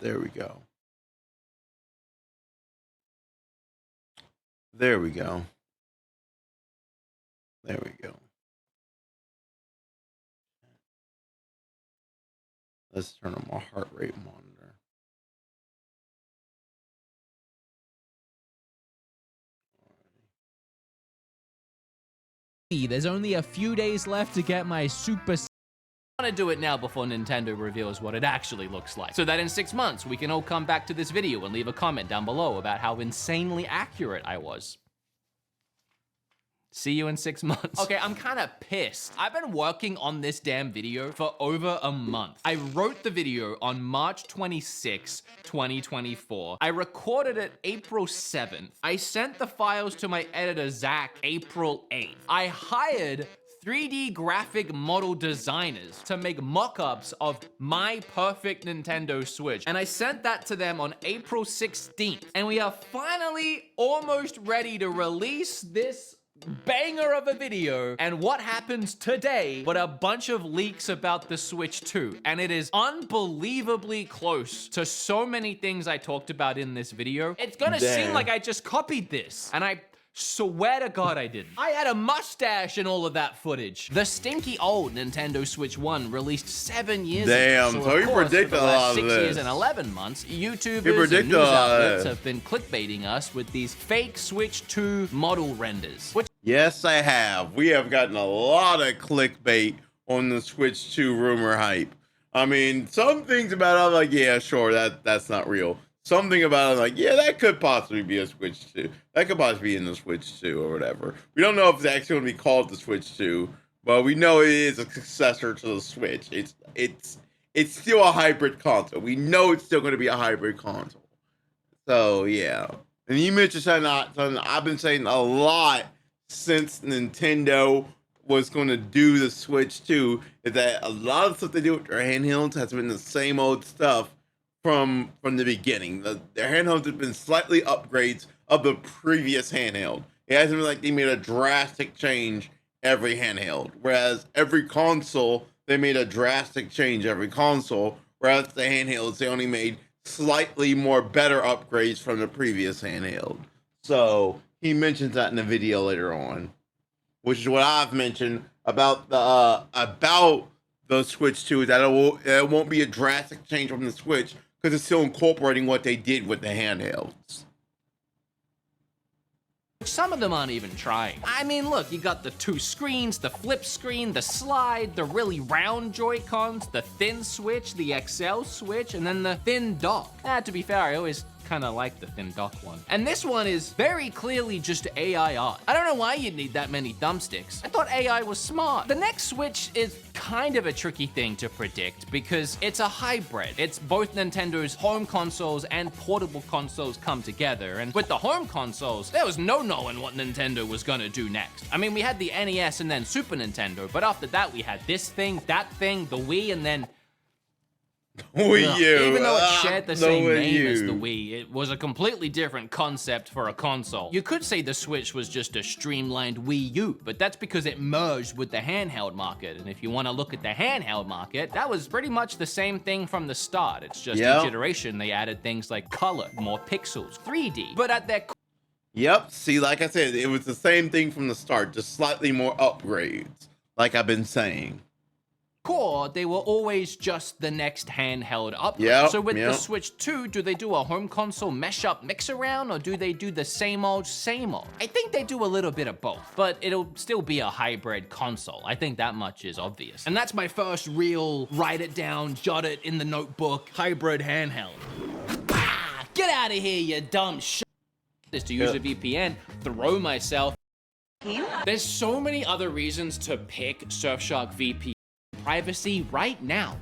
there we go. There we go. There we go. Let's turn on my heart rate monitor. There's only a few days left to get my super... I want to do it now before Nintendo reveals what it actually looks like, so that in 6 months we can all come back to this video and leave a comment down below about how insanely accurate I was. See you in 6 months. Okay, I'm kind of pissed. I've been working on this damn video for over a month. I wrote the video on March 26, 2024. I recorded it April 7th. I sent the files to my editor, Zach, April 8th. I hired 3D graphic model designers to make mock-ups of my perfect Nintendo Switch. And I sent that to them on April 16th. And we are finally almost ready to release this banger of a video. And what happens today but a bunch of leaks about the Switch 2. And it is unbelievably close to so many things I talked about in this video. It's gonna seem like I just copied this. And I swear to God I didn't. I had a mustache in all of that footage. The stinky old Nintendo Switch 1 released 7 years ago. Damn, so you predicted a lot of 6 this. years and 11 months, YouTubers and news outlets have been clickbaiting us with these fake Switch 2 model renders. Yes, I have. We have gotten a lot of clickbait on the Switch 2 rumor hype. I mean, some things about it, I'm like, yeah, sure, that's not real. Something about it, like, yeah, that could possibly be a Switch 2. That could possibly be in the Switch 2 or whatever. We don't know if it's actually going to be called the Switch 2, but we know it is a successor to the Switch. It's still a hybrid console. We know it's still going to be a hybrid console. So, yeah. And you mentioned something I've been saying a lot since Nintendo was going to do the Switch 2, is that a lot of stuff they do with their handhelds has been the same old stuff from the beginning. Their handhelds have been slightly upgrades of the previous handheld. It hasn't been like they made a drastic change every handheld, whereas every console, they made a drastic change every console, whereas the handhelds, they only made slightly more better upgrades from the previous handheld. So he mentions that in the video later on, which is what I've mentioned about the Switch 2, that it won't be a drastic change from the Switch because it's still incorporating what they did with the handhelds. Some of them aren't even trying. I mean, look, you got the 2 screens, the flip screen, the slide, the really round Joy-Cons, the thin Switch, the XL Switch, and then the thin dock. To be fair, I always kind of like the thin dock one. And this one is very clearly just AI art. I don't know why you'd need that many thumbsticks. I thought AI was smart. The next Switch is kind of a tricky thing to predict because it's a hybrid. It's both Nintendo's home consoles and portable consoles come together. And with the home consoles, there was no knowing what Nintendo was gonna do next. I mean, we had the NES and then Super Nintendo, but after that we had this thing, that thing, the Wii, and then Wii U. Even though it shared the same name as the Wii, it was a completely different concept for a console. You could say the Switch was just a streamlined Wii U, but that's because it merged with the handheld market. And if you want to look at the handheld market, that was pretty much the same thing from the start. It's just each iteration they added things like color, more pixels, 3D. But at their Yep, see, like I said, it was the same thing from the start, just slightly more upgrades, like I've been saying. core, they were always just the next handheld upgrade. So with the Switch 2, do they do a home console mesh-up mix-around, or do they do the same old, same old? I think they do a little bit of both, but it'll still be a hybrid console. I think that much is obvious. And that's my first real write it down, jot it in the notebook, hybrid handheld. Ah, get out of here, you dumb shit. Is to use a VPN, throw myself. There's so many other reasons to pick Surfshark VPN privacy right now.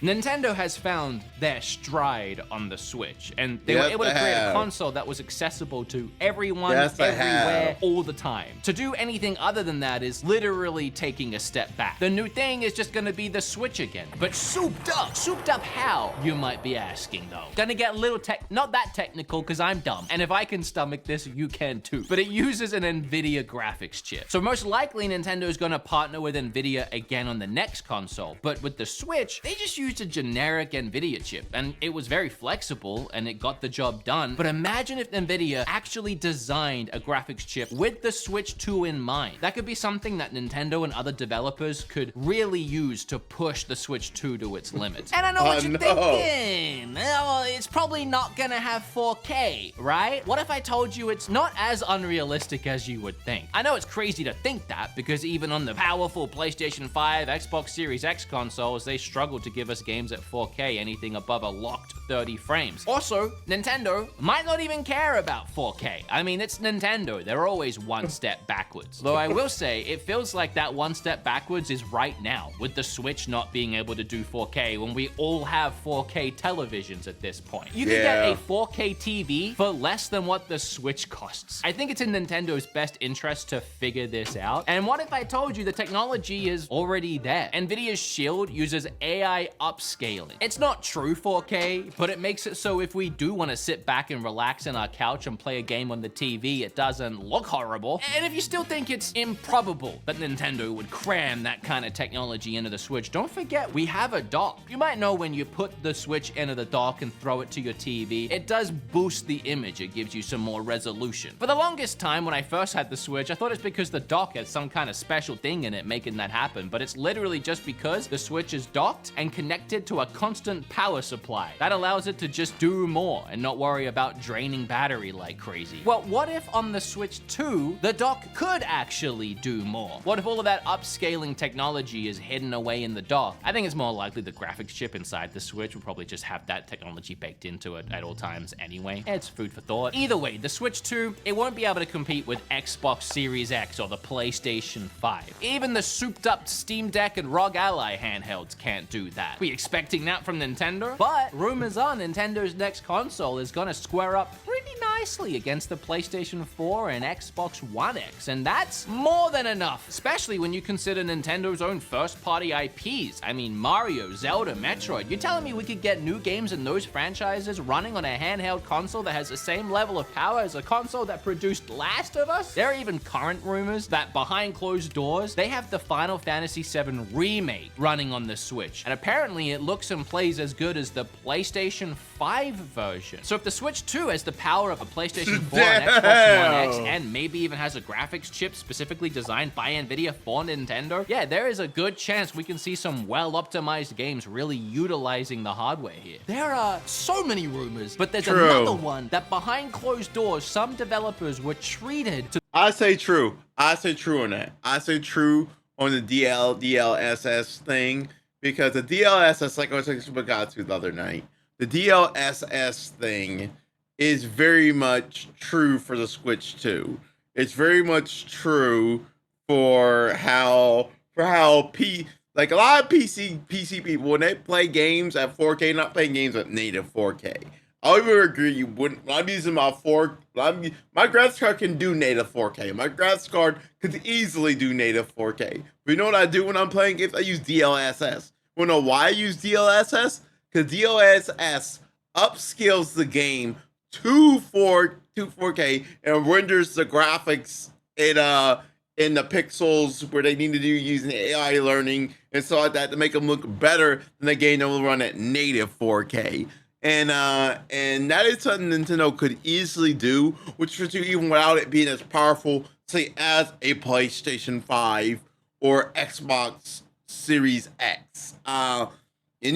Nintendo has found their stride on the Switch, and they were able to create a console that was accessible to everyone, everywhere, all the time. To do anything other than that is literally taking a step back. The new thing is just gonna be the Switch again, but souped up how, you might be asking though. Gonna get a little not that technical because I'm dumb, and if I can stomach this, you can too. But it uses an NVIDIA graphics chip. So most likely Nintendo is gonna partner with NVIDIA again on the next console, but with the Switch, they just use used a generic NVIDIA chip, and it was very flexible, and it got the job done. But imagine if NVIDIA actually designed a graphics chip with the Switch 2 in mind. That could be something that Nintendo and other developers could really use to push the Switch 2 to its limits. And I know what you're thinking. Oh, it's probably not gonna have 4K, right? What if I told you it's not as unrealistic as you would think? I know it's crazy to think that, because even on the powerful PlayStation 5, Xbox Series X consoles, they struggle to give us games at 4K, anything above a locked 30 frames. Also, Nintendo might not even care about 4K. I mean, it's Nintendo. They're always one step backwards. Though I will say, it feels like that one step backwards is right now, with the Switch not being able to do 4K when we all have 4K televisions at this point. You can get a 4K TV for less than what the Switch costs. I think it's in Nintendo's best interest to figure this out. And what if I told you the technology is already there? NVIDIA's Shield uses AI upscaling. It's not true 4K, but it makes it so if we do want to sit back and relax in our couch and play a game on the TV, it doesn't look horrible. And if you still think it's improbable that Nintendo would cram that kind of technology into the Switch, don't forget we have a dock. You might know when you put the Switch into the dock and throw it to your TV, it does boost the image. It gives you some more resolution. For the longest time when I first had the Switch, I thought it's because the dock has some kind of special thing in it making that happen, but it's literally just because the Switch is docked and connected to a constant power supply. That allows it to just do more and not worry about draining battery like crazy. Well, what if on the Switch 2, the dock could actually do more? What if all of that upscaling technology is hidden away in the dock? I think it's more likely the graphics chip inside the Switch will probably just have that technology baked into it at all times anyway. It's food for thought. Either way, the Switch 2, it won't be able to compete with Xbox Series X or the PlayStation 5. Even the souped up Steam Deck and ROG Ally handhelds can't do that. We expecting that from Nintendo? But rumors are Nintendo's next console is gonna square up pretty nicely against the PlayStation 4 and Xbox One X, and that's more than enough, especially when you consider Nintendo's own first-party IPs. I mean, Mario, Zelda, Metroid. You're telling me we could get new games in those franchises running on a handheld console that has the same level of power as a console that produced Last of Us? There are even current rumors that behind closed doors, they have the Final Fantasy VII Remake running on the Switch, and apparently it looks and plays as good as the PlayStation 5 version. So if the Switch 2 has the power of a PlayStation 4 and Xbox One X, and maybe even has a graphics chip specifically designed by NVIDIA for Nintendo, yeah, there is a good chance we can see some well-optimized games really utilizing the hardware here. There are so many rumors, but there's another one that behind closed doors, some developers were treated to... I say true. I say true on that. I say true on the DLSS thing, because the DLSS, like I was talking about the other night, the DLSS thing is very much true for the Switch 2. It's very much true for how like a lot of PC people, when they play games at 4K, not playing games at native 4K. I would agree you wouldn't. I'm using my my graphics card can do native 4K. My graphics card could easily do native 4K. But you know what I do when I'm playing games? I use DLSS. You know why I use DLSS? Because DLSS upscales the game to 4K and renders the graphics in the pixels where they need to do using AI learning and stuff like that to make them look better than the game that will run at native 4K. And that is something Nintendo could easily do, which is even without it being as powerful, say, as a PlayStation 5 or Xbox Series X. And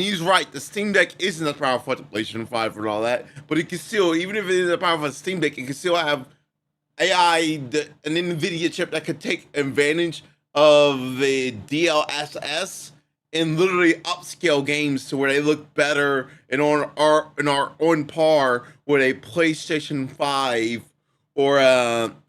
he's right, the Steam Deck isn't as powerful as the PlayStation 5 and all that, but it can still, even if it is as powerful as Steam Deck, it can still have AI, an NVIDIA chip that could take advantage of the DLSS and literally upscale games to where they look better and are on par with a PlayStation 5 or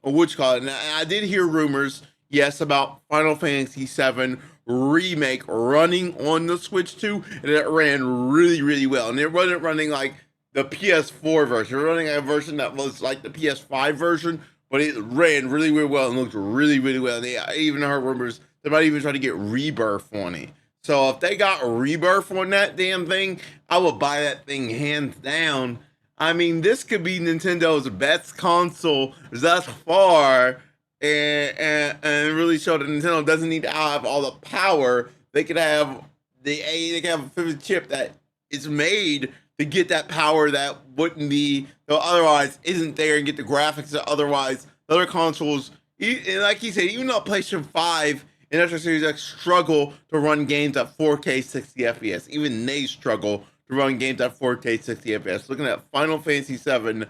what you call it. And I did hear rumors, yes, about Final Fantasy VII Remake running on the Switch 2, and it ran really, really well. And it wasn't running like the PS4 version. It was running a version that was like the PS5 version, but it ran really, really well and looked really, really well. And I even heard rumors they might even try to get Rebirth on it. So if they got Rebirth on that damn thing, I would buy that thing hands down. I mean, this could be Nintendo's best console thus far, and really show that Nintendo doesn't need to have all the power. They could have they can have a 50 chip that is made to get that power that wouldn't be otherwise isn't there, and get the graphics that otherwise the other consoles. And like he said, even though PlayStation 5 and Xbox Series X struggle to run games at 4K 60 FPS, even they struggle to run games at 4K 60 FPS. Looking at Final Fantasy 7,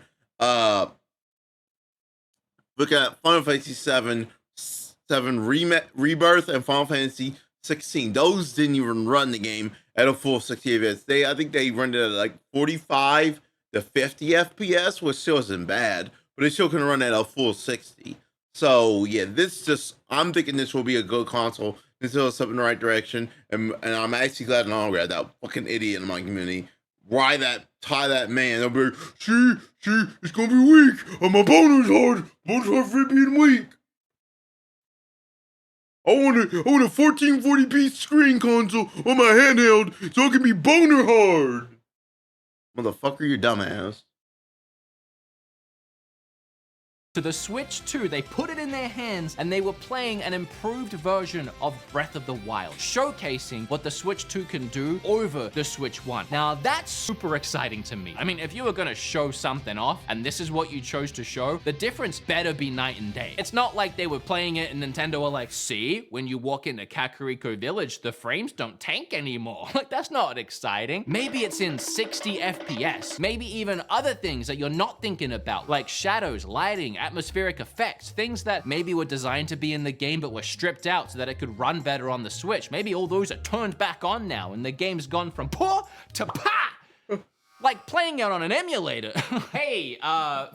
Rebirth and Final Fantasy 16. Those didn't even run the game at a full 60 FPS. I think they run it at like 45 to 50 FPS, which still isn't bad, but it still can run at a full 60. So yeah, I'm thinking this will be a good console. This is a step in the right direction, and I'm actually glad no longer had that fucking idiot in my community. Tie that man. They'll be like, see, it's gonna be weak. My boner's hard. Boner's hard for being weak. I want a 1440p screen console on my handheld so it can be boner hard. Motherfucker, you dumbass. To the Switch 2, they put it in their hands and they were playing an improved version of Breath of the Wild, showcasing what the Switch 2 can do over the Switch 1. Now, that's super exciting to me. I mean, if you were gonna show something off and this is what you chose to show, the difference better be night and day. It's not like they were playing it and Nintendo were like, see, when you walk into Kakariko Village, the frames don't tank anymore. Like, that's not exciting. Maybe it's in 60 FPS. Maybe even other things that you're not thinking about, like shadows, lighting, atmospheric effects, things that maybe were designed to be in the game but were stripped out so that it could run better on the Switch. Maybe all those are turned back on now and the game's gone from poor to pa! Like playing it on an emulator. Hey,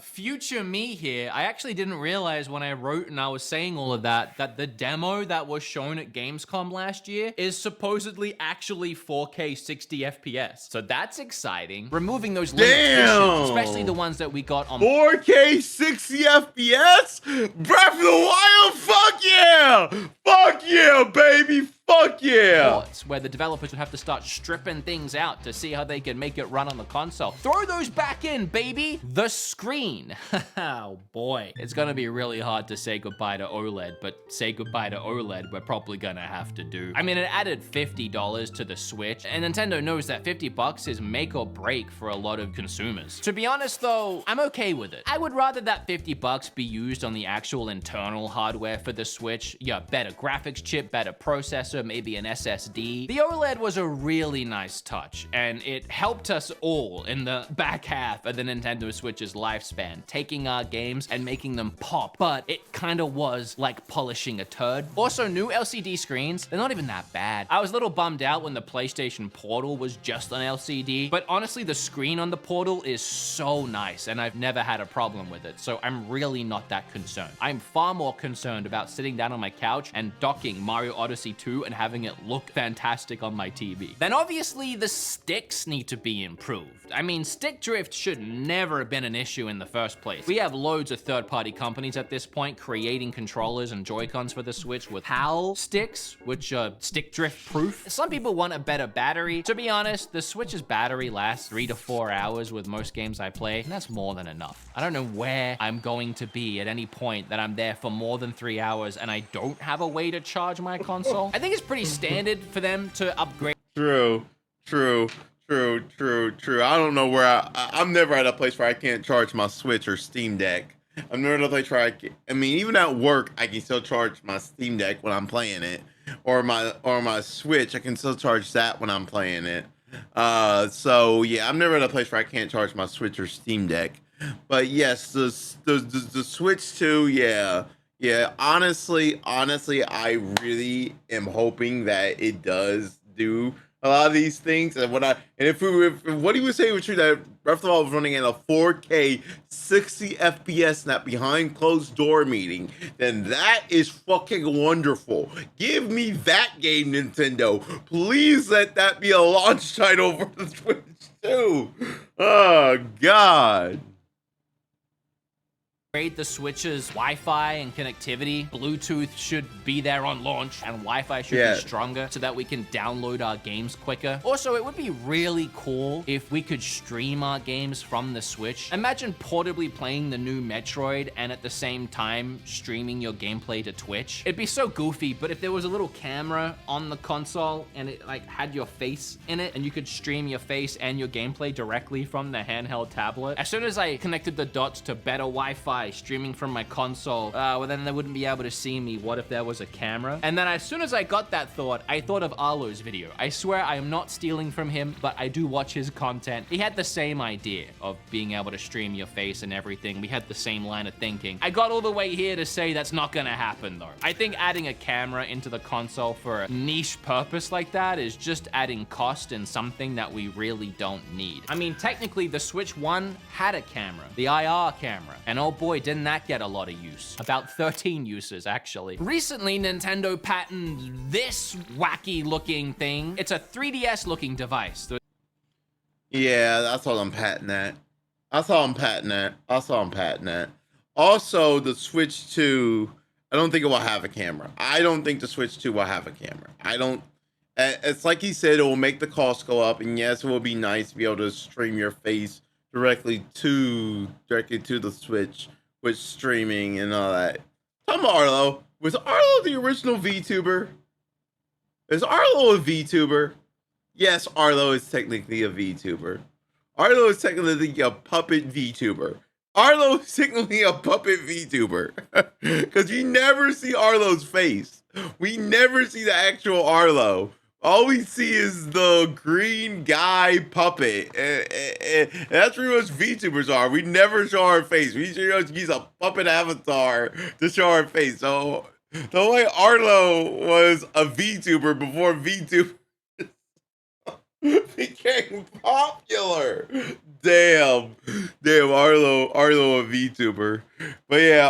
future me here. I actually didn't realize when I wrote and I was saying all of that the demo that was shown at Gamescom last year is supposedly actually 4K 60 FPS. So that's exciting. Removing those limitations, especially the ones that we got on 4K 60 FPS? Breath of the Wild? Fuck yeah! Fuck yeah, baby! Fuck yeah! ports, where the developers would have to start stripping things out to see how they can make it run on the console. Throw those back in, baby! The screen. Oh boy. It's gonna be really hard to say goodbye to OLED, but say goodbye to OLED we're probably gonna have to do. I mean, it added $50 to the Switch, and Nintendo knows that $50 is make or break for a lot of consumers. To be honest though, I'm okay with it. I would rather that $50 be used on the actual internal hardware for the Switch. Yeah, better graphics chip, better processor, maybe an SSD. The OLED was a really nice touch, and it helped us all in the back half of the Nintendo Switch's lifespan, taking our games and making them pop, but it kind of was like polishing a turd. Also, new LCD screens, they're not even that bad. I was a little bummed out when the PlayStation Portal was just on LCD, but honestly, the screen on the Portal is so nice, and I've never had a problem with it, so I'm really not that concerned. I'm far more concerned about sitting down on my couch and docking Mario Odyssey 2 and having it look fantastic on my TV. Then obviously the sticks need to be improved. I mean, stick drift should never have been an issue in the first place. We have loads of third-party companies at this point creating controllers and Joy-Cons for the Switch with PAL sticks, which are stick drift proof. Some people want a better battery. To be honest, the Switch's battery lasts 3 to 4 hours with most games I play, and that's more than enough. I don't know where I'm going to be at any point that I'm there for more than 3 hours and I don't have a way to charge my console. I think it's pretty standard for them to upgrade. True. I don't know where I'm never at a place where I can't charge my Switch or Steam Deck. I'm never at a place where I mean, even at work, I can still charge my Steam Deck when I'm playing it, or my Switch. I can still charge that when I'm playing it. So yeah, I'm never at a place where I can't charge my Switch or Steam Deck. But yes, the Switch 2, yeah. Honestly, I really am hoping that it does do a lot of these things. And if what he was saying was true, that Breath of the Wild was running at a 4K 60 FPS in that behind closed door meeting, then that is fucking wonderful. Give me that game, Nintendo. Please let that be a launch title for the Switch 2. Oh God. upgrade the Switch's Wi-Fi and connectivity. Bluetooth should be there on launch, and Wi-Fi should be stronger so that we can download our games quicker. Also, it would be really cool if we could stream our games from the Switch. Imagine portably playing the new Metroid and at the same time streaming your gameplay to Twitch. It'd be so goofy, but if there was a little camera on the console and it like had your face in it and you could stream your face and your gameplay directly from the handheld tablet. As soon as I connected the dots to better Wi-Fi streaming from my console, well then they wouldn't be able to see me. What if there was a camera? And then as soon as I got that thought, I thought of Arlo's video. I swear I am not stealing from him, but I do watch his content. He had the same idea of being able to stream your face and everything. We had the same line of thinking. I got all the way here to say that's not gonna happen though. I think adding a camera into the console for a niche purpose like that is just adding cost and something that we really don't need. I mean, technically the Switch 1 had a camera, the IR camera, and oh boy, didn't that get a lot of use. About 13 uses, actually. Recently, Nintendo patented this wacky looking thing. It's a 3DS looking device. Yeah, that's all I'm patting at. That's all I'm patting at. That's all I'm patting at. Also, the Switch 2, I don't think it will have a camera. I don't think the Switch 2 will have a camera. I don't. It's like he said, it will make the cost go up, and yes, it will be nice to be able to stream your face directly to the Switch with streaming and all that. Come Arlo. Was Arlo the original VTuber? Is Arlo a VTuber? Yes, Arlo is technically a VTuber. Arlo is technically a puppet VTuber. Arlo is technically a puppet VTuber. Because you never see Arlo's face. We never see the actual Arlo. All we see is the green guy puppet. And that's pretty much VTubers are. We never show our face. We use a puppet avatar to show our face. So the way Arlo was a VTuber before VTuber became popular. Damn, Arlo a VTuber. But yeah,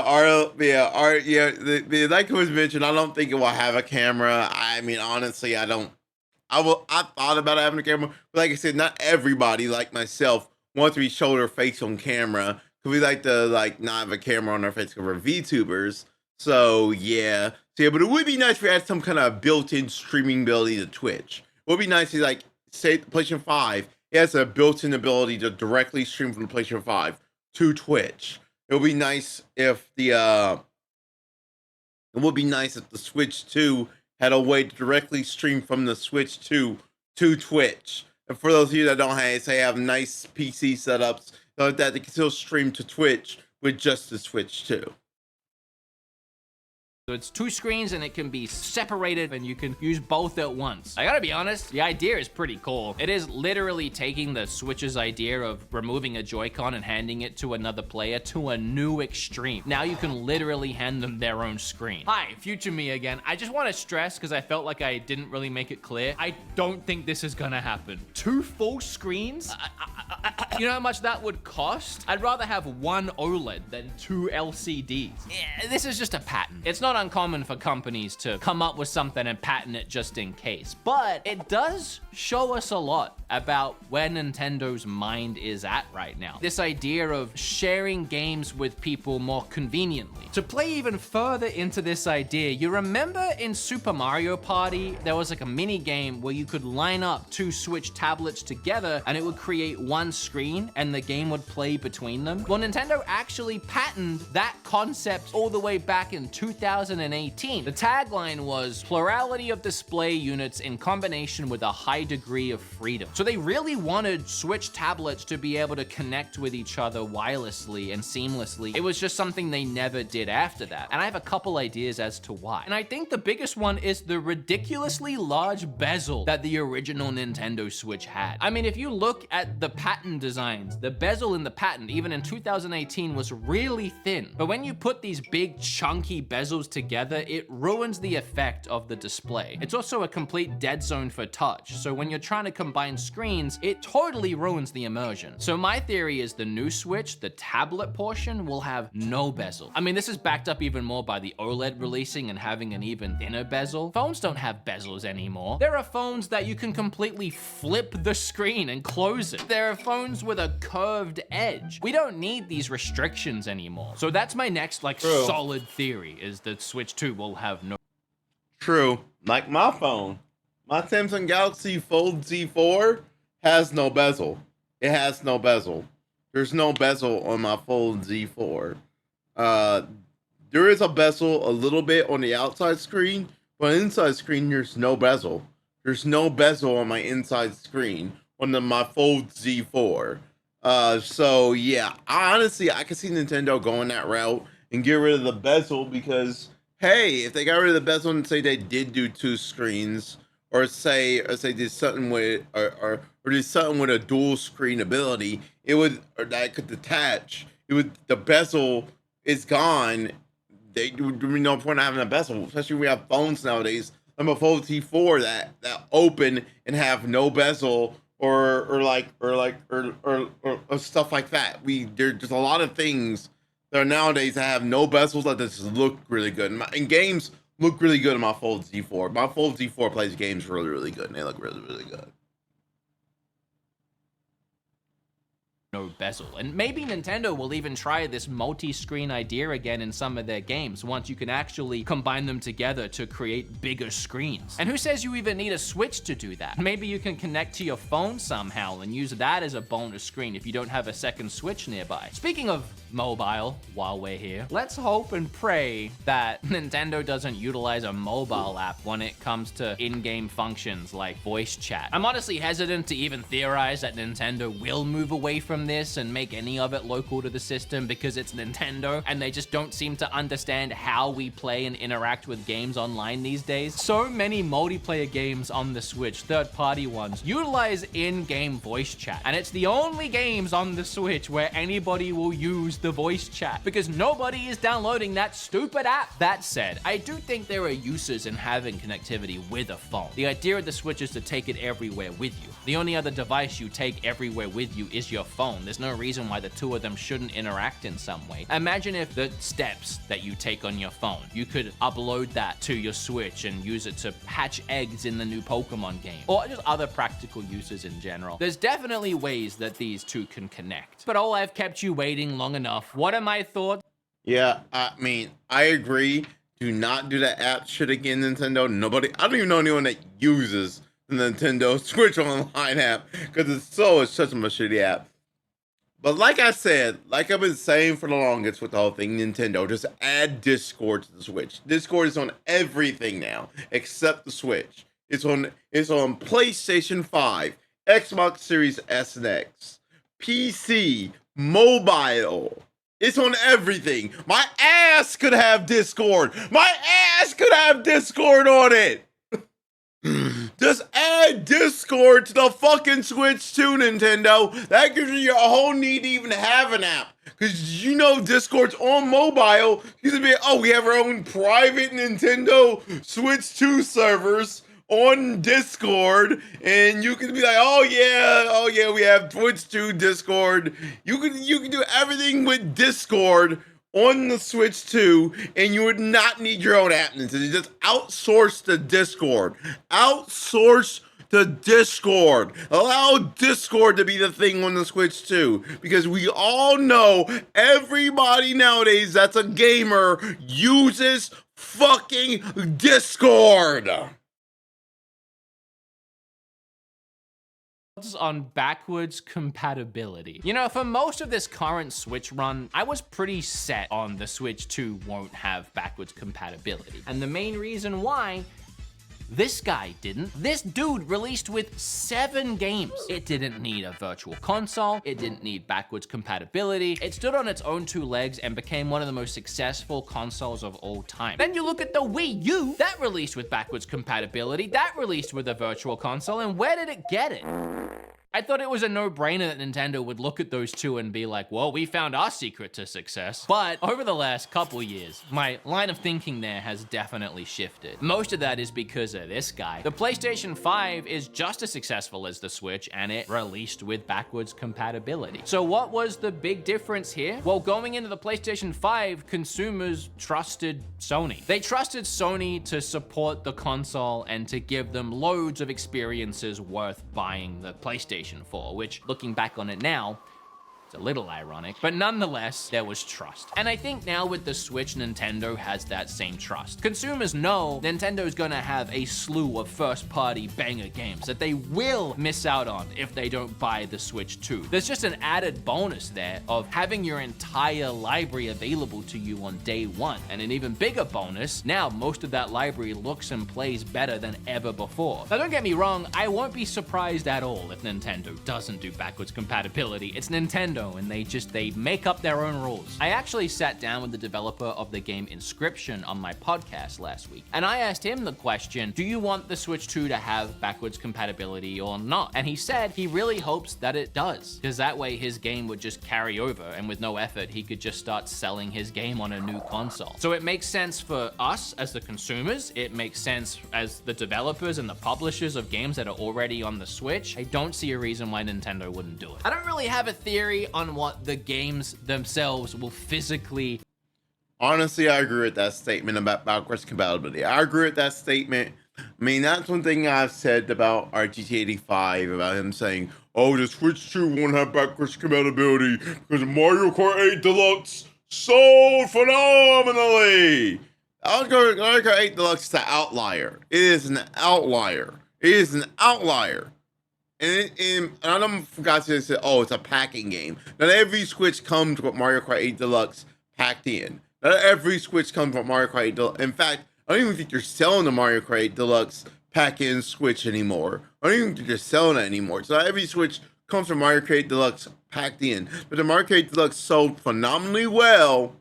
like it was mentioned, I don't think it will have a camera. I mean, honestly, I thought about having a camera, but like I said, not everybody like myself wants to be showing their face on camera, because we like to not have a camera on our face because we're VTubers. So yeah, but it would be nice if we had some kind of built-in streaming ability to Twitch. It would be nice to say the PlayStation 5, it has a built-in ability to directly stream from the PlayStation 5 to Twitch. It would be nice if the Switch 2 had a way to directly stream from the Switch 2 to Twitch. And for those of you that don't have nice PC setups like that, they can still stream to Twitch with just the Switch 2. So it's two screens and it can be separated and you can use both at once. I gotta be honest, the idea is pretty cool. It is literally taking the Switch's idea of removing a Joy-Con and handing it to another player to a new extreme. Now you can literally hand them their own screen. Hi, future me again. I just want to stress, because I felt like I didn't really make it clear, I don't think this is gonna happen. 2 full screens? You know how much that would cost? I'd rather have 1 OLED than 2 LCDs. Yeah, this is just a patent. It's not uncommon for companies to come up with something and patent it just in case, but it does show us a lot about where Nintendo's mind is at right now. This idea of sharing games with people more conveniently. To play even further into this idea, you remember in Super Mario Party, there was a mini game where you could line up 2 Switch tablets together and it would create 1 screen and the game would play between them? Well, Nintendo actually patented that concept all the way back in 2018. The tagline was plurality of display units in combination with a high degree of freedom. So they really wanted Switch tablets to be able to connect with each other wirelessly and seamlessly. It was just something they never did after that. And I have a couple ideas as to why. And I think the biggest one is the ridiculously large bezel that the original Nintendo Switch had. I mean, if you look at the patent designs, the bezel in the patent, even in 2018, was really thin. But when you put these big chunky bezels together, it ruins the effect of the display. It's also a complete dead zone for touch. So when you're trying to combine screens, it totally ruins the immersion. So my theory is the new Switch, the tablet portion, will have no bezel. I mean, this is backed up even more by the OLED releasing and having an even thinner bezel. Phones don't have bezels anymore. There are phones that you can completely flip the screen and close it. There are phones with a curved edge. We don't need these restrictions anymore. So that's my next True. solid theory, is that Switch 2 will have no... True. Like my phone. My Samsung Galaxy Fold Z4 has no bezel. It has no bezel. There's no bezel on my Fold Z4. There is a bezel a little bit on the outside screen, but inside screen there's no bezel. There's no bezel on my inside screen on my Fold Z4. So yeah, honestly, I can see Nintendo going that route and get rid of the bezel because, hey, if they got rid of the bezel and say they did do two screens, or say did something with or did something with a dual screen ability, it would, or that could detach. It would, the bezel is gone. There would be no point in having a bezel, especially when we have phones nowadays. I'm a Fold T4 that open and have no bezel or stuff like that. There's a lot of things that are nowadays that have no bezels that just look really good. And games look really good on my Fold Z4. My Fold Z4 plays games really, really good, and they look really, really good. no bezel. And maybe Nintendo will even try this multi-screen idea again in some of their games once you can actually combine them together to create bigger screens. And who says you even need a Switch to do that? Maybe you can connect to your phone somehow and use that as a bonus screen if you don't have a second Switch nearby. Speaking of mobile, while we're here, let's hope and pray that Nintendo doesn't utilize a mobile app when it comes to in-game functions like voice chat. I'm honestly hesitant to even theorize that Nintendo will move away from this and make any of it local to the system because it's Nintendo and they just don't seem to understand how we play and interact with games online these days. So many multiplayer games on the Switch, third-party ones, utilize in-game voice chat, and it's the only games on the Switch where anybody will use the voice chat because nobody is downloading that stupid app. That said, I do think there are uses in having connectivity with a phone. The idea of the Switch is to take it everywhere with you. The only other device you take everywhere with you is your phone. There's no reason why the two of them shouldn't interact in some way. Imagine if the steps that you take on your phone, you could upload that to your Switch and use it to hatch eggs in the new Pokemon game, or just other practical uses in general. There's definitely ways that these two can connect. But I've kept you waiting long enough. What are my thoughts? Yeah, I mean, I agree. Do not do that app shit again, Nintendo. I don't even know anyone that uses the Nintendo Switch Online app because it's such a shitty app. But like I said, like I've been saying for the longest with the whole thing, Nintendo, just add Discord to the Switch. Discord is on everything now except the Switch. It's on PlayStation 5, Xbox Series S and X, PC, mobile. It's on everything. My ass could have Discord. My ass could have Discord on it. Just add Discord to the fucking Switch too, Nintendo. That gives you a whole need to even have an app. Because you know Discord's on mobile. You can be, oh, we have our own private Nintendo Switch 2 servers on Discord, and you can be like, oh yeah, we have Twitch 2 Discord. You can do everything with Discord on the Switch 2, and you would not need your own app. You just outsource the Discord. Outsource the Discord. Allow Discord to be the thing on the Switch 2, because we all know everybody nowadays that's a gamer uses fucking Discord. On backwards compatibility. You know, for most of this current Switch run, I was pretty set on the Switch 2 won't have backwards compatibility. And the main reason why, this guy didn't. This dude released with 7 games. It didn't need a virtual console. It didn't need backwards compatibility. It stood on its own 2 legs and became one of the most successful consoles of all time. Then you look at the Wii U, that released with backwards compatibility, that released with a virtual console, and where did it get it? I thought it was a no-brainer that Nintendo would look at those two and be like, well, we found our secret to success. But over the last couple years, my line of thinking there has definitely shifted. Most of that is because of this guy. The PlayStation 5 is just as successful as the Switch, and it released with backwards compatibility. So what was the big difference here? Well, going into the PlayStation 5, consumers trusted Sony. They trusted Sony to support the console and to give them loads of experiences worth buying the PlayStation PlayStation 4, which, looking back on it now, a little ironic, but nonetheless, there was trust. And I think now with the Switch, Nintendo has that same trust. Consumers know Nintendo's gonna have a slew of first-party banger games that they will miss out on if they don't buy the Switch 2. There's just an added bonus there of having your entire library available to you on day one. And an even bigger bonus, now most of that library looks and plays better than ever before. Now don't get me wrong, I won't be surprised at all if Nintendo doesn't do backwards compatibility. It's Nintendo, and they make up their own rules. I actually sat down with the developer of the game Inscription on my podcast last week, and I asked him the question, do you want the Switch 2 to have backwards compatibility or not? And he said he really hopes that it does, because that way his game would just carry over, and with no effort, he could just start selling his game on a new console. So it makes sense for us as the consumers, it makes sense as the developers and the publishers of games that are already on the Switch. I don't see a reason why Nintendo wouldn't do it. I don't really have a theory on what the games themselves will physically. Honestly, I agree with that statement about backwards compatibility. I agree with that statement. I mean, that's one thing I've said about our GTA 85, about him saying, oh, the Switch 2 won't have backwards compatibility because Mario Kart 8 Deluxe sold phenomenally. Mario Kart 8 Deluxe is an outlier. It is an outlier. It is an outlier. And I don't forgot to say, oh, it's a packing game. Not every Switch comes with Mario Kart 8 Deluxe packed in. Not every Switch comes with Mario Kart 8 Deluxe. In fact, I don't even think you're selling the Mario Kart 8 Deluxe pack-in Switch anymore. I don't even think you're selling it anymore. So not every Switch comes from Mario Kart 8 Deluxe packed in. But the Mario Kart 8 Deluxe sold phenomenally well.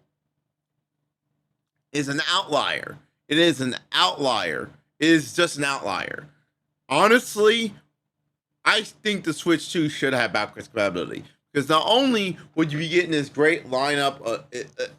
Is an outlier. It is an outlier. It is just an outlier. Honestly, I think the Switch 2 should have backwards compatibility, because not only would you be getting this great lineup,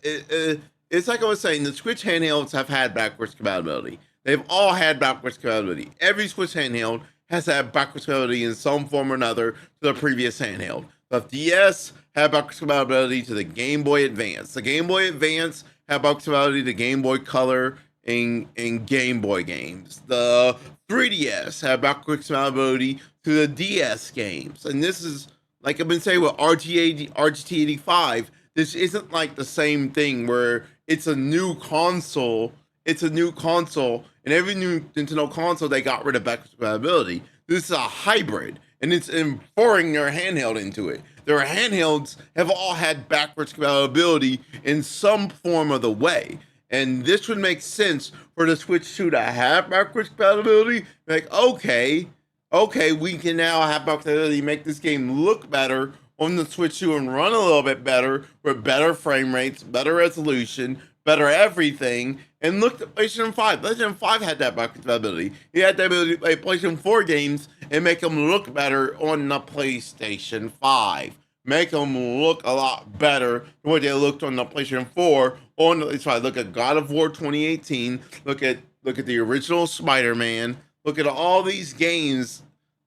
it's like I was saying, the Switch handhelds have had backwards compatibility. They've all had backwards compatibility. Every Switch handheld has had backwards compatibility in some form or another to the previous handheld. The DS had backwards compatibility to the Game Boy Advance. The Game Boy Advance had backwards compatibility to Game Boy Color in Game Boy games. The 3DS had backwards compatibility to the DS games. And this is, like I've been saying with RGT85, this isn't like the same thing where it's a new console. It's a new console, and every new Nintendo console, they got rid of backwards compatibility. This is a hybrid, and it's pouring their handheld into it. Their handhelds have all had backwards compatibility in some form of the way. And this would make sense for the Switch 2 to have backwards compatibility. Like, okay, we can now have backwards compatibility, make this game look better on the Switch 2 and run a little bit better with better frame rates, better resolution, better everything. And look at PlayStation 5. PlayStation 5 had that backwards compatibility. It had the ability to play PlayStation 4 games and make them look better on the PlayStation 5. Make them look a lot better than what they looked on the PlayStation 4. Look at God of War 2018. Look at the original Spider-Man. Look at all these games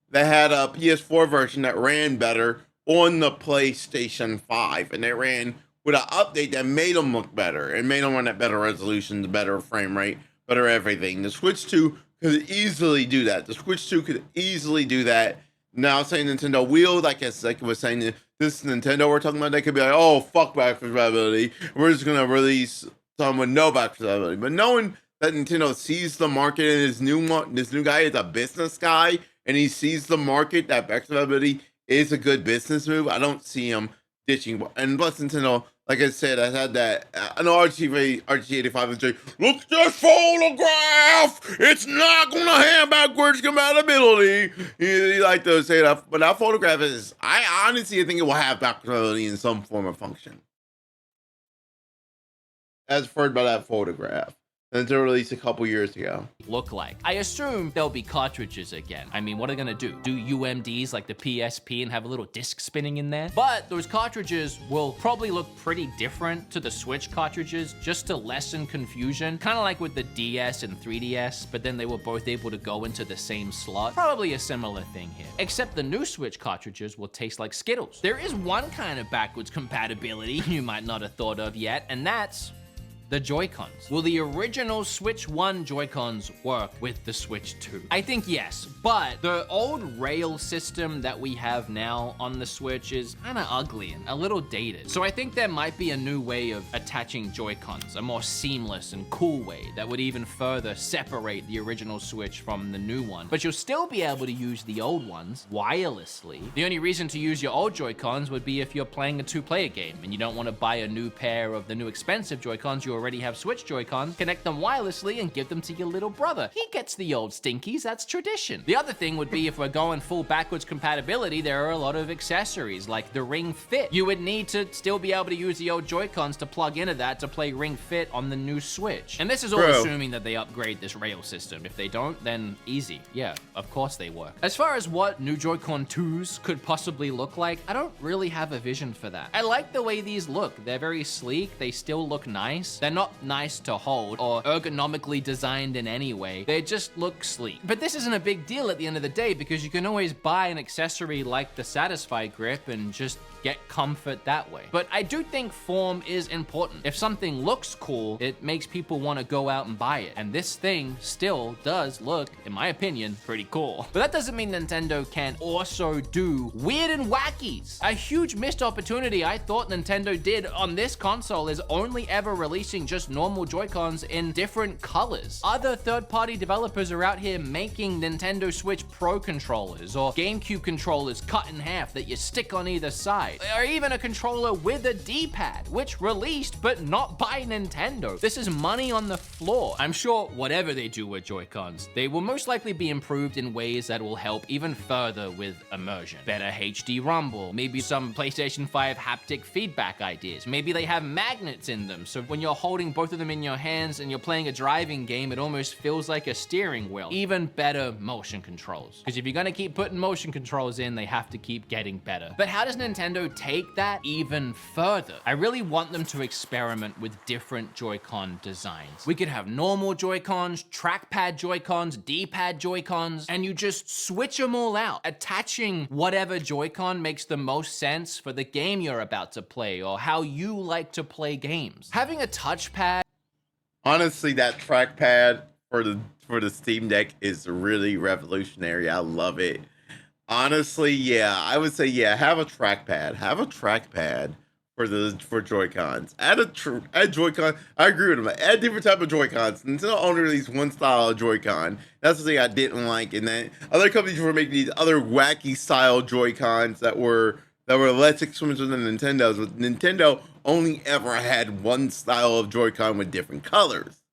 that had a PS4 version that ran better on the PlayStation 5, and they ran with an update that made them look better and made them run at better resolution, better frame rate, better everything. The Switch 2 could easily do that. The Switch 2 could easily do that. Now, saying Nintendo will, like I was saying, this Nintendo we're talking about, they could be like, oh, fuck backwards compatibility. We're just going to release some with no backwards compatibility. But knowing that Nintendo sees the market, and this new guy is a business guy, and he sees the market, that backwards compatibility is a good business move, I don't see him ditching. And plus, Nintendo, like I said, I had that. I know RG85 is saying, look at this photograph! It's not going to have backwards compatibility. You like to say that, but that photograph is, I honestly think it will have backwards compatibility in some form or function. As referred by that photograph. Until released a couple years ago. Look like. I assume there'll be cartridges again. I mean, what are they gonna do? Do UMDs like the PSP and have a little disc spinning in there? But those cartridges will probably look pretty different to the Switch cartridges, just to lessen confusion. Kind of like with the DS and 3DS, but then they were both able to go into the same slot. Probably a similar thing here. Except the new Switch cartridges will taste like Skittles. There is one kind of backwards compatibility you might not have thought of yet, and that's the Joy-Cons. Will the original Switch 1 Joy-Cons work with the Switch 2? I think yes, but the old rail system that we have now on the Switch is kind of ugly and a little dated. So I think there might be a new way of attaching Joy-Cons, a more seamless and cool way that would even further separate the original Switch from the new one. But you'll still be able to use the old ones wirelessly. The only reason to use your old Joy-Cons would be if you're playing a two-player game and you don't want to buy a new pair of the new expensive Joy-Cons, you already have Switch Joy-Cons, connect them wirelessly and give them to your little brother. He gets the old stinkies, that's tradition. The other thing would be if we're going full backwards compatibility, there are a lot of accessories like the Ring Fit. You would need to still be able to use the old Joy-Cons to plug into that to play Ring Fit on the new Switch. And this is all assuming that they upgrade this rail system. If they don't, then easy. Yeah, of course they work. As far as what new Joy-Con 2s could possibly look like, I don't really have a vision for that. I like the way these look. They're very sleek. They still look nice. They're not nice to hold or ergonomically designed in any way. They just look sleek. But this isn't a big deal at the end of the day because you can always buy an accessory like the Satisfy grip and just get comfort that way. But I do think form is important. If something looks cool, it makes people want to go out and buy it. And this thing still does look, in my opinion, pretty cool. But that doesn't mean Nintendo can't also do weird and wackies. A huge missed opportunity I thought Nintendo did on this console is only ever releasing just normal Joy-Cons in different colors. Other third-party developers are out here making Nintendo Switch Pro controllers or GameCube controllers cut in half that you stick on either side. Or even a controller with a D-pad, which released but not by Nintendo. This is money on the floor. I'm sure whatever they do with Joy-Cons, they will most likely be improved in ways that will help even further with immersion. Better HD rumble, maybe some PlayStation 5 haptic feedback ideas. Maybe they have magnets in them, so when you're holding both of them in your hands and you're playing a driving game, it almost feels like a steering wheel. Even better motion controls. Because if you're gonna keep putting motion controls in, they have to keep getting better. But how does Nintendo take that even further? I really want them to experiment with different Joy-Con designs. We could have normal Joy-Cons, trackpad Joy-Cons, D-pad Joy-Cons, and you just switch them all out, attaching whatever Joy-Con makes the most sense for the game you're about to play or how you like to play games. Having a touchpad. Honestly, that trackpad for the Steam Deck is really revolutionary. I love it. Honestly, yeah, I would say, yeah, have a trackpad. Have a trackpad for Joy-Cons. Add Joy-Con. I agree with them. Add different type of Joy-Cons. Nintendo only released one style of Joy-Con. That's the thing I didn't like. And then other companies were making these other wacky style Joy-Cons that were less expensive than Nintendo's. But Nintendo only ever had one style of Joy-Con with different colors.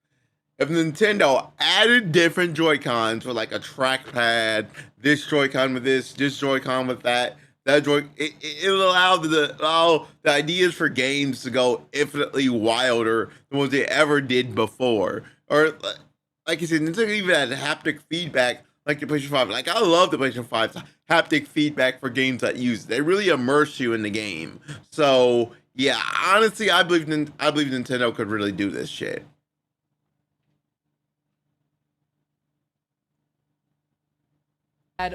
If Nintendo added different Joy-Cons for like a trackpad, this Joy-Con with this Joy-Con with that it'll allow the ideas for games to go infinitely wilder than what they ever did before. Or like I said, Nintendo even had haptic feedback like the PlayStation 5. Like I love the PlayStation 5's haptic feedback for games that use it. They really immerse you in the game. So yeah, honestly, I believe Nintendo could really do this shit.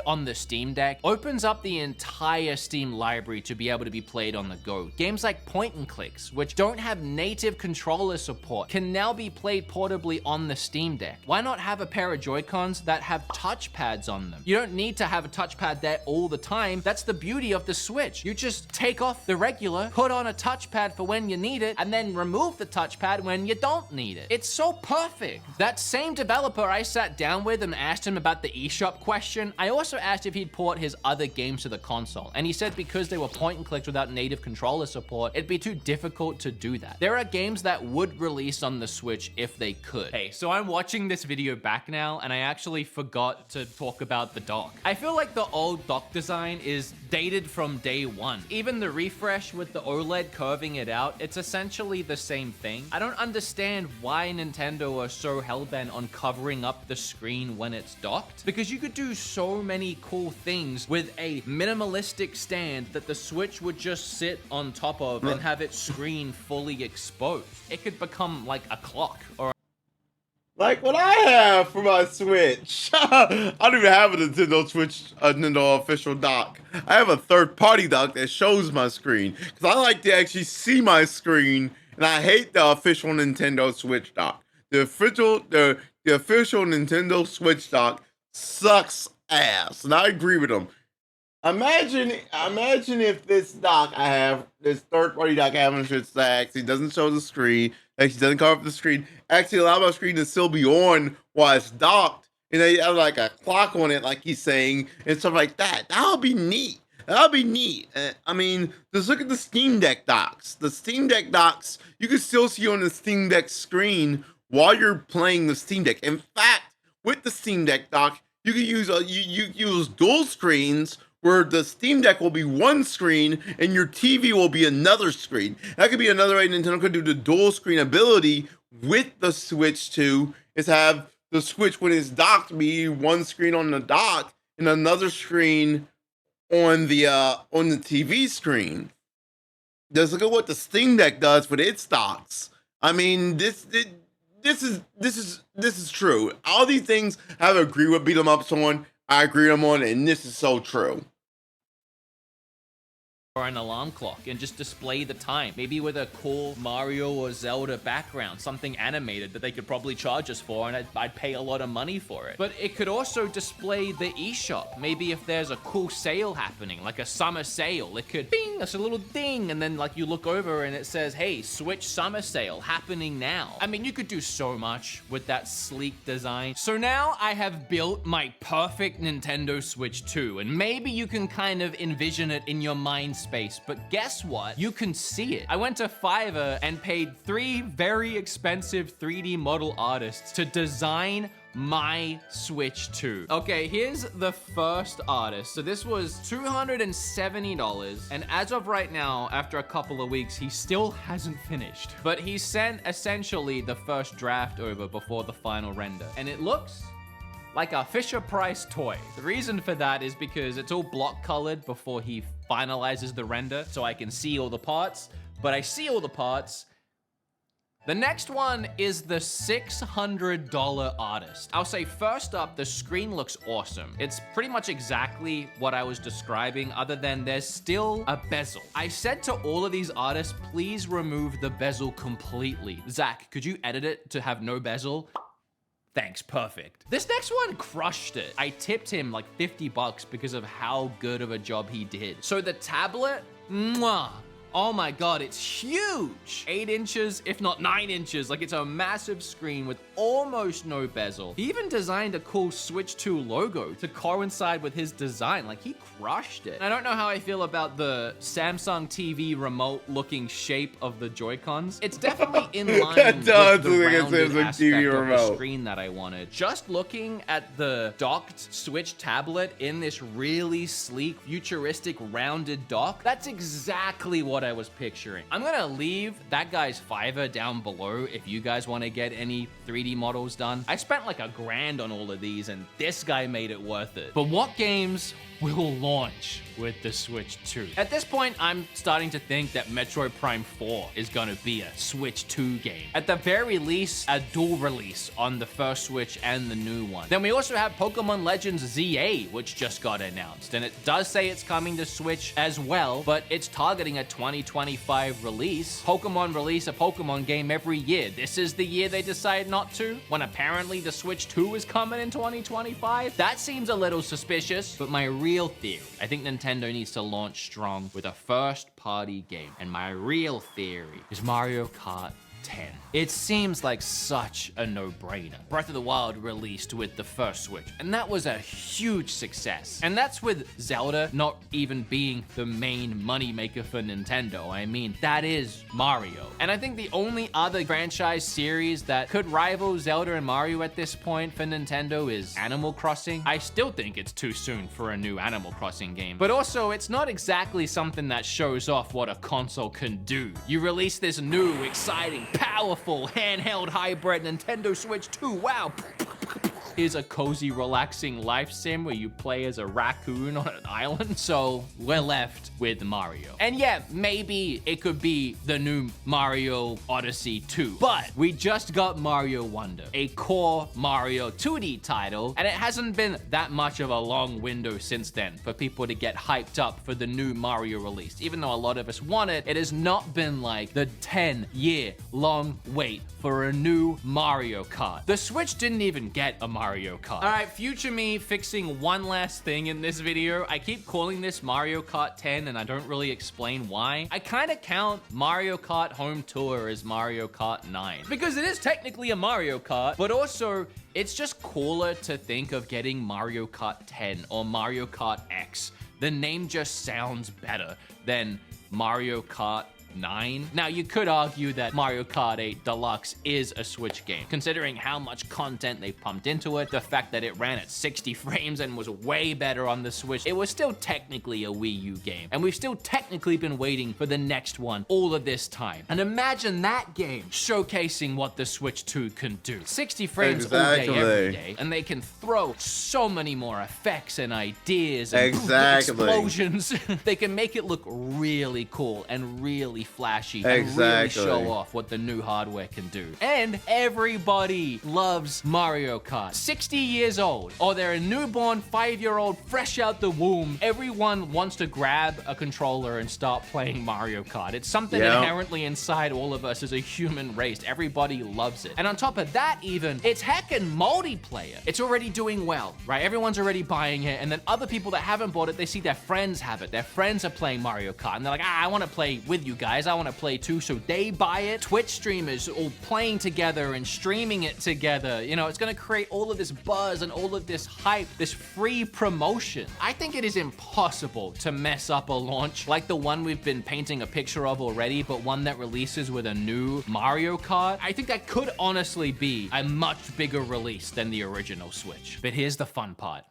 On the Steam Deck opens up the entire Steam library to be able to be played on the go. Games like Point and Clicks, which don't have native controller support, can now be played portably on the Steam Deck. Why not have a pair of Joy-Cons that have touchpads on them? You don't need to have a touchpad there all the time. That's the beauty of the Switch. You just take off the regular, put on a touchpad for when you need it, and then remove the touchpad when you don't need it. It's so perfect. That same developer I sat down with and asked him about the eShop question, I also asked if he'd port his other games to the console, and he said because they were point and clicks without native controller support, it'd be too difficult to do that. There are games that would release on the Switch if they could. Hey, so I'm watching this video back now, and I actually forgot to talk about the dock. I feel like the old dock design is dated from day one. Even the refresh with the OLED curving it out, it's essentially the same thing. I don't understand why Nintendo are so hellbent on covering up the screen when it's docked, because you could do so many cool things with a minimalistic stand that the Switch would just sit on top of and have its screen fully exposed. It could become like a clock or like what I have for my Switch. I don't even have a Nintendo Switch, a Nintendo official dock. I have a third-party dock that shows my screen because I like to actually see my screen and I hate the official Nintendo Switch dock. The official Nintendo Switch dock sucks ass, and I agree with them. Imagine if this dock I have, this third-party dock I have on Switch that actually doesn't show the screen, actually doesn't cover up the screen, actually allow my screen to still be on while it's docked, and they have like a clock on it, like he's saying, and stuff like that. That would be neat. That would be neat. I mean, just look at the Steam Deck docks. The Steam Deck docks, you can still see on the Steam Deck screen while you're playing the Steam Deck. In fact, with the Steam Deck dock, you can use you use dual screens where the Steam Deck will be one screen and your TV will be another screen. That could be another way Nintendo could do the dual screen ability with the Switch 2, is have the Switch when it's docked be one screen on the dock and another screen on the TV screen. Just look at what the Steam Deck does with its docks. I mean, this is true. All these things I have agreed with BeatEmUps on. I agree with them on, and this is so true. Or an alarm clock and just display the time, maybe with a cool Mario or Zelda background, something animated that they could probably charge us for, and I'd pay a lot of money for it. But it could also display the eShop. Maybe if there's a cool sale happening, like a summer sale, it could bing, that's a little ding, and then like you look over and it says, hey, Switch summer sale happening now. I mean, you could do so much with that sleek design. So now I have built my perfect Nintendo Switch 2, and maybe you can kind of envision it in your mind space, but guess what? You can see it. I went to Fiverr and paid 3 very expensive 3D model artists to design my Switch 2. Okay, here's the first artist. So this was $270, and as of right now, after a couple of weeks, he still hasn't finished. But he sent essentially the first draft over before the final render, and it looks like a Fisher-Price toy. The reason for that is because it's all block colored before he finalizes the render, so I can see all the parts, but I see all the parts. The next one is the $600 artist. I'll say first up, the screen looks awesome. It's pretty much exactly what I was describing, other than there's still a bezel. I said to all of these artists, please remove the bezel completely. Zach, could you edit it to have no bezel? Thanks, perfect. This next one crushed it. I tipped him like 50 bucks because of how good of a job he did. So the tablet, mwah. Oh my God, it's huge. 8 inches, if not 9 inches. Like, it's a massive screen with almost no bezel. He even designed a cool Switch 2 logo to coincide with his design. Like, he crushed it. I don't know how I feel about the Samsung TV remote looking shape of the Joy-Cons. It's definitely in line with the rounded aspect of the screen that I wanted. Just looking at the docked Switch tablet in this really sleek, futuristic, rounded dock, that's exactly what I was picturing. I'm gonna leave that guy's Fiverr down below if you guys want to get any 3D models done. I spent like $1,000 on all of these, and this guy made it worth it. But what games will launch with the Switch 2? At this point, I'm starting to think that Metroid Prime 4 is gonna be a Switch 2 game. At the very least, a dual release on the first Switch and the new one. Then we also have Pokemon Legends ZA, which just got announced, and it does say it's coming to Switch as well, but it's targeting a 2025 release. Pokemon release a Pokemon game every year. This is the year they decide not to, when apparently the Switch 2 is coming in 2025. That seems a little suspicious, but my real theory, I think Nintendo needs to launch strong with a first-party game. And my real theory is Mario Kart 10. It seems like such a no-brainer. Breath of the Wild released with the first Switch, and that was a huge success. And that's with Zelda not even being the main moneymaker for Nintendo. I mean, that is Mario. And I think the only other franchise series that could rival Zelda and Mario at this point for Nintendo is Animal Crossing. I still think it's too soon for a new Animal Crossing game. But also, it's not exactly something that shows off what a console can do. You release this new, exciting, powerful handheld hybrid Nintendo Switch 2. Wow. is a cozy, relaxing life sim where you play as a raccoon on an island. So we're left with Mario. And yeah, maybe it could be the new Mario Odyssey 2, but we just got Mario Wonder, a core Mario 2D title, and it hasn't been that much of a long window since then for people to get hyped up for the new Mario release. Even though a lot of us want it, it has not been like the 10-year long wait for a new Mario Kart. The Switch didn't even get a Mario Kart. All right, future me fixing one last thing in this video. I keep calling this Mario Kart 10 and I don't really explain why. I kind of count Mario Kart Home Tour as Mario Kart 9 because it is technically a Mario Kart, but also it's just cooler to think of getting Mario Kart 10 or Mario Kart X. The name just sounds better than Mario Kart 9. Now, you could argue that Mario Kart 8 Deluxe is a Switch game, considering how much content they pumped into it, the fact that it ran at 60 frames and was way better on the Switch. It was still technically a Wii U game, and we've still technically been waiting for the next one all of this time. And imagine that game showcasing what the Switch 2 can do. 60 frames all day, every day, and they can throw so many more effects and ideas and explosions. They can make it look really cool and really flashy and really show off what the new hardware can do. And everybody loves Mario Kart. 60 years old, or they're a newborn 5-year-old fresh out the womb. Everyone wants to grab a controller and start playing Mario Kart. It's something inherently inside all of us as a human race. Everybody loves it. And on top of that, even, it's heckin' multiplayer. It's already doing well, right? Everyone's already buying it, and then other people that haven't bought it, they see their friends have it. Their friends are playing Mario Kart, and they're like, I want to play with you guys. I want to play too. So they buy it. Twitch streamers all playing together and streaming it together. You know, it's going to create all of this buzz and all of this hype, this free promotion. I think it is impossible to mess up a launch like the one we've been painting a picture of already, but one that releases with a new Mario Kart. I think that could honestly be a much bigger release than the original Switch. But here's the fun part.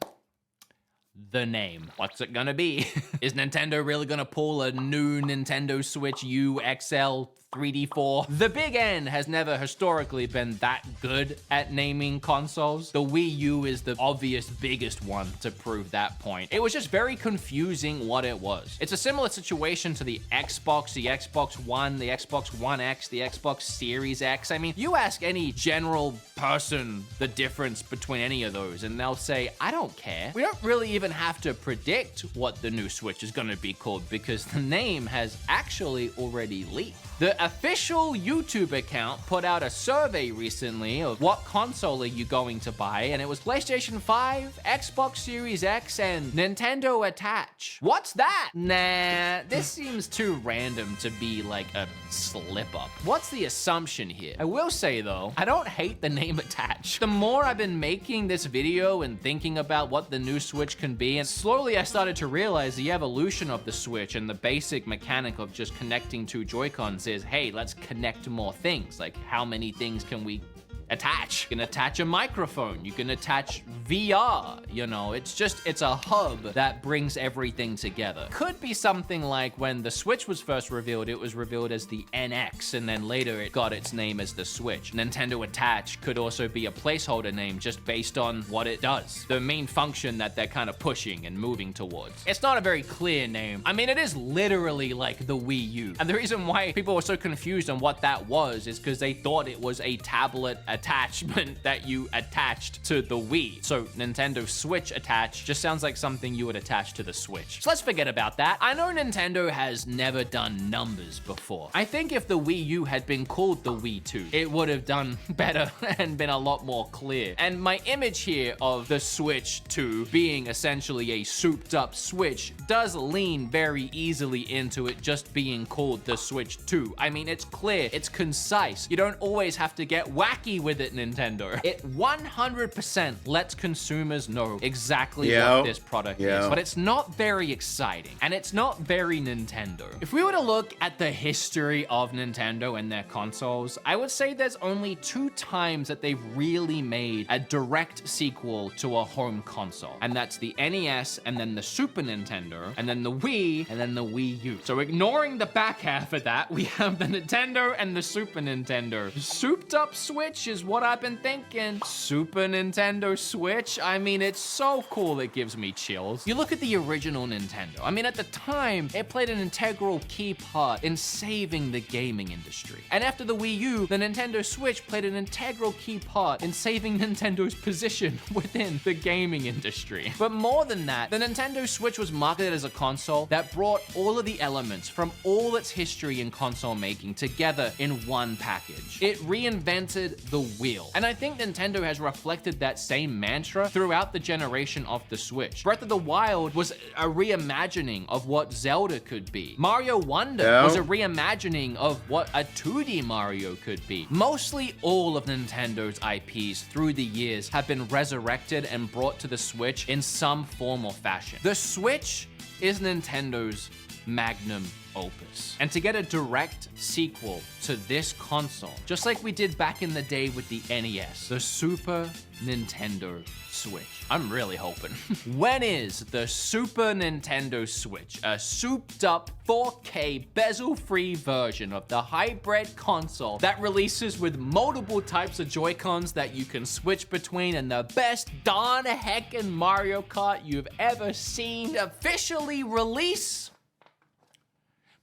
The name. What's it gonna be? Is Nintendo really gonna pull a new Nintendo Switch U XL 3D4? The Big N has never historically been that good at naming consoles. The Wii U is the obvious biggest one to prove that point. It was just very confusing what it was. It's a similar situation to the Xbox One, the Xbox One X, the Xbox Series X. I mean, you ask any general person the difference between any of those and they'll say, I don't care. We don't really even have to predict what the new Switch is gonna be called because the name has actually already leaked. The official YouTube account put out a survey recently of what console are you going to buy, and it was PlayStation 5, Xbox Series X, and Nintendo Attach. What's that? Nah, this seems too random to be like a slip-up. What's the assumption here? I will say though, I don't hate the name Attach. The more I've been making this video and thinking about what the new Switch can be, and slowly I started to realize the evolution of the Switch and the basic mechanic of just connecting two Joy-Cons is, hey, let's connect more things. Like, how many things can we attach? You can attach a microphone. You can attach VR. You know, it's a hub that brings everything together. Could be something like when the Switch was first revealed, it was revealed as the NX, and then later it got its name as the Switch. Nintendo Attach could also be a placeholder name just based on what it does. The main function that they're kind of pushing and moving towards. It's not a very clear name. I mean, it is literally like the Wii U. And the reason why people were so confused on what that was is because they thought it was a tablet attachment that you attached to the Wii. So Nintendo Switch Attach just sounds like something you would attach to the Switch. So let's forget about that. I know Nintendo has never done numbers before. I think if the Wii U had been called the Wii 2, it would have done better and been a lot more clear. And my image here of the Switch 2 being essentially a souped up Switch does lean very easily into it just being called the Switch 2. I mean, it's clear, it's concise. You don't always have to get wacky with it, Nintendo. It 100% lets consumers know exactly what this product is, but it's not very exciting, and it's not very Nintendo. If we were to look at the history of Nintendo and their consoles, I would say there's only 2 times that they've really made a direct sequel to a home console, and that's the NES, and then the Super Nintendo, and then the Wii, and then the Wii U. So ignoring the back half of that, we have the Nintendo and the Super Nintendo. The souped up Switch is is what I've been thinking. Super Nintendo Switch? I mean, it's so cool it gives me chills. You look at the original Nintendo. I mean, at the time, it played an integral key part in saving the gaming industry. And after the Wii U, the Nintendo Switch played an integral key part in saving Nintendo's position within the gaming industry. But more than that, the Nintendo Switch was marketed as a console that brought all of the elements from all its history in console making together in one package. It reinvented the wheel. And I think Nintendo has reflected that same mantra throughout the generation of the Switch. Breath of the Wild was a reimagining of what Zelda could be. Mario Wonder was a reimagining of what a 2D Mario could be. Mostly all of Nintendo's IPs through the years have been resurrected and brought to the Switch in some form or fashion. The Switch is Nintendo's magnum opus. And to get a direct sequel to this console, just like we did back in the day with the NES, the Super Nintendo Switch. I'm really hoping. When is the Super Nintendo Switch, a souped up 4K bezel-free version of the hybrid console that releases with multiple types of Joy-Cons that you can switch between, and the best darn heckin' Mario Kart you've ever seen officially release?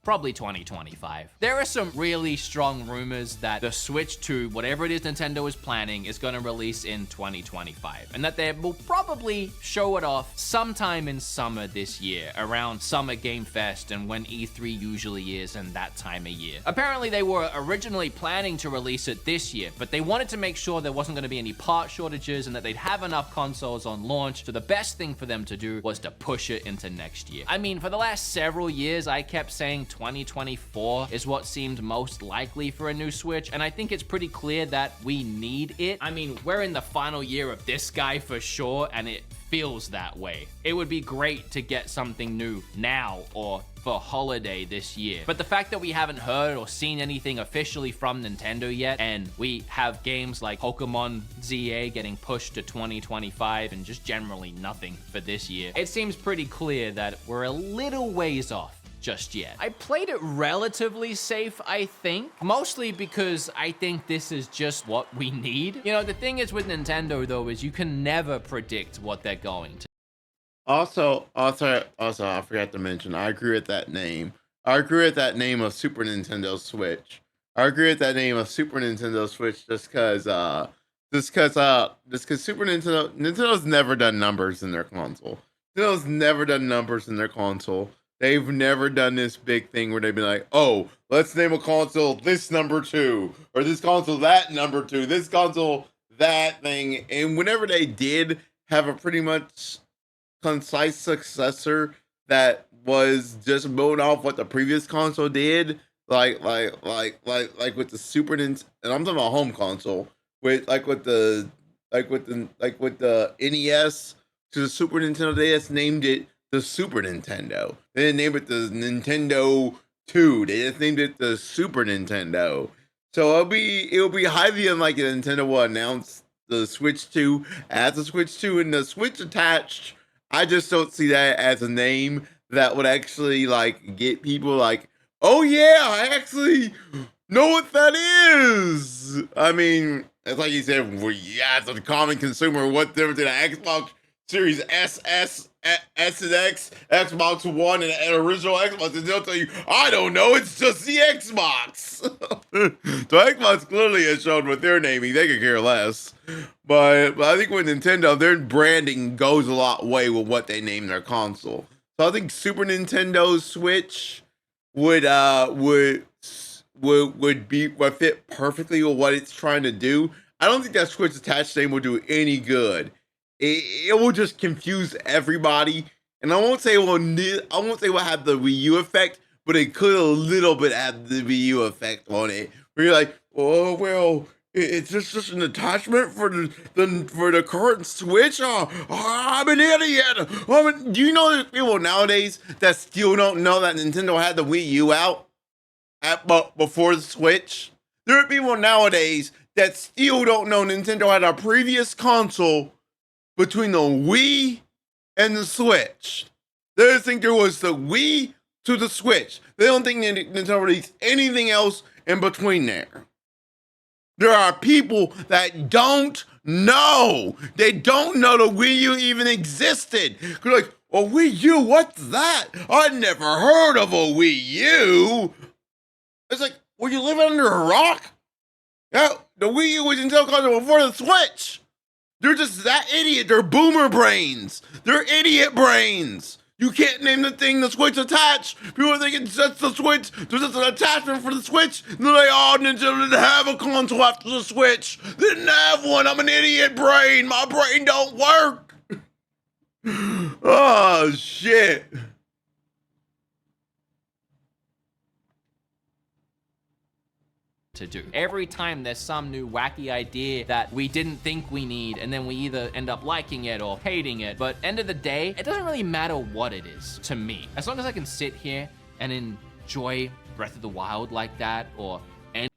Probably 2025. There are some really strong rumors that the Switch 2, whatever it is Nintendo is planning, is gonna release in 2025, and that they will probably show it off sometime in summer this year, around Summer Game Fest and when E3 usually is in that time of year. Apparently they were originally planning to release it this year, but they wanted to make sure there wasn't gonna be any part shortages and that they'd have enough consoles on launch, so the best thing for them to do was to push it into next year. I mean, for the last several years, I kept saying 2024 is what seemed most likely for a new Switch, and I think it's pretty clear that we need it. I mean, we're in the final year of this guy for sure, and it feels that way. It would be great to get something new now or for holiday this year. But the fact that we haven't heard or seen anything officially from Nintendo yet, and we have games like Pokemon ZA getting pushed to 2025 and just generally nothing for this year, it seems pretty clear that we're a little ways off just yet. I played it relatively safe, I think, mostly because I think this is just what we need. You know, the thing is with Nintendo though, is you can never predict what they're going to. Also, I forgot to mention, I agree with that name. I agree with that name of Super Nintendo Switch. I agree with that name of Super Nintendo Switch just because Super Nintendo's never done numbers in their console. Nintendo's never done numbers in their console. They've never done this big thing where they've been like, oh, let's name a console this number 2, or this console that number 2, this console that thing. And whenever they did have a pretty much concise successor that was just building off what the previous console did, like with the Super Nintendo, and I'm talking about home console, with the NES to the Super Nintendo, they just named it the Super Nintendo. They didn't name it the Nintendo 2. They just named it the Super Nintendo. So it'll be highly unlikely that Nintendo will announce the Switch 2 as a Switch 2 and the Switch attached. I just don't see that as a name that would actually like get people like, oh yeah, I actually know what that is. I mean, it's like you said, well, yeah, it's a common consumer. What difference in an Xbox Series S and X, Xbox One, and an original Xbox? And they'll tell you, I don't know, it's just the Xbox. So Xbox clearly has shown what they're naming. They could care less. But I think with Nintendo, their branding goes a lot way with what they name their console. So I think Super Nintendo Switch would fit perfectly with what it's trying to do. I don't think that Switch attached name will do any good. It will just confuse everybody, and I won't say it will have the Wii U effect, but it could a little bit have the Wii U effect on it. Where you're like, oh well, it's just an attachment for the current Switch. Oh, I'm an idiot. Do you know there's people nowadays that still don't know that Nintendo had the Wii U out before the Switch? There are people nowadays that still don't know Nintendo had a previous console between the Wii and the Switch. They just think there was the Wii to the Switch. They don't think Nintendo released anything else in between there. There are people that don't know. They don't know the Wii U even existed. They're like, a Wii U, what's that? I never heard of a Wii U. It's like, were you living under a rock? Yeah, the Wii U was Nintendo console before the Switch. They're just that idiot. They're boomer brains. They're idiot brains. You can't name the thing the Switch attached. People are thinking that's the Switch. There's just an attachment for the Switch. And they're like, oh, Nintendo didn't have a console after the Switch. They didn't have one. I'm an idiot brain. My brain don't work. Oh, shit. To do. Every time there's some new wacky idea that we didn't think we need, and then we either end up liking it or hating it, but end of the day, it doesn't really matter what it is to me. As long as I can sit here and enjoy Breath of the Wild like that, or any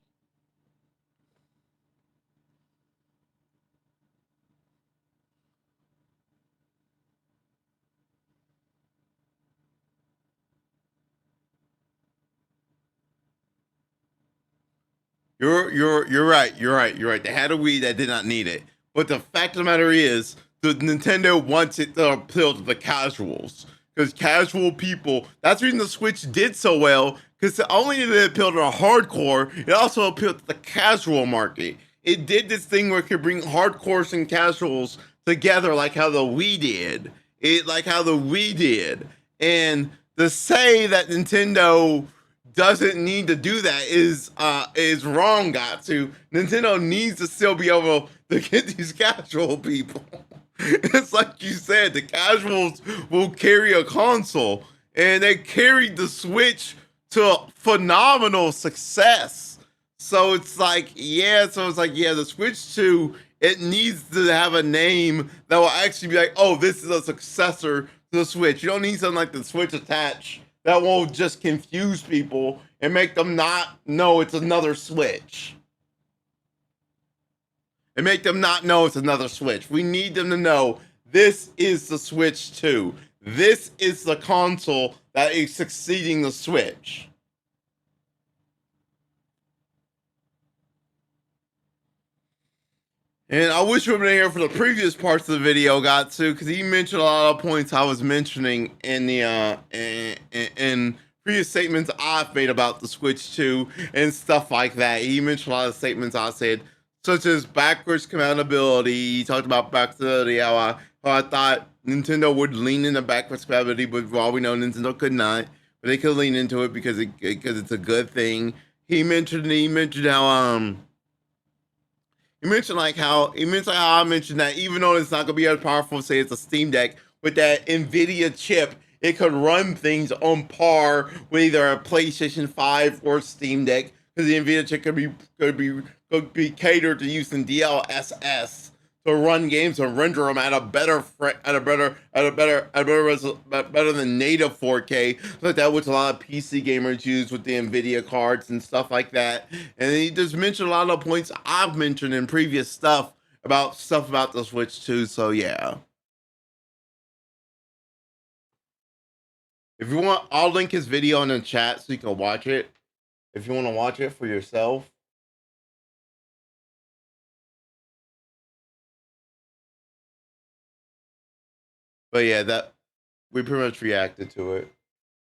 You're right. You're right. They had a Wii that did not need it. But the fact of the matter is, the Nintendo wants it to appeal to the casuals. Because casual people, that's the reason the Switch did so well. Because not only did it appeal to the hardcore, it also appealed to the casual market. It did this thing where it could bring hardcores and casuals together, like how the Wii did. And to say that Nintendo doesn't need to do that is wrong, Gatsu. Nintendo needs to still be able to get these casual people. It's like you said, the casuals will carry a console, and they carried the Switch to phenomenal success. So it's like, the Switch 2, it needs to have a name that will actually be like, oh, this is a successor to the Switch. You don't need something like the Switch Attach that won't just confuse people and make them not know it's another Switch. We need them to know this is the Switch 2. This is the console that is succeeding the Switch. And I wish you would have been here for the previous parts of the video, Gatsu, because he mentioned a lot of points I was mentioning in the in previous statements I've made about the Switch 2 and stuff like that. He mentioned a lot of statements I said, such as backwards compatibility. He talked about backwards compatibility, how I thought Nintendo would lean into backwards compatibility, but for all we know, Nintendo could not. But they could lean into it because it's a good thing. He mentioned how He mentioned how I mentioned that even though it's not gonna be as powerful, say it's a Steam Deck, with that NVIDIA chip, it could run things on par with either a PlayStation 5 or Steam Deck, because the NVIDIA chip could be catered to using DLSS to run games and render them at a better than native 4K, like that, which a lot of PC gamers use with the NVIDIA cards and stuff like that. And he just mentioned a lot of the points I've mentioned in previous stuff about the Switch 2. So yeah. If you want, I'll link his video in the chat so you can watch it. If you want to watch it for yourself. But yeah, that we pretty much reacted to it.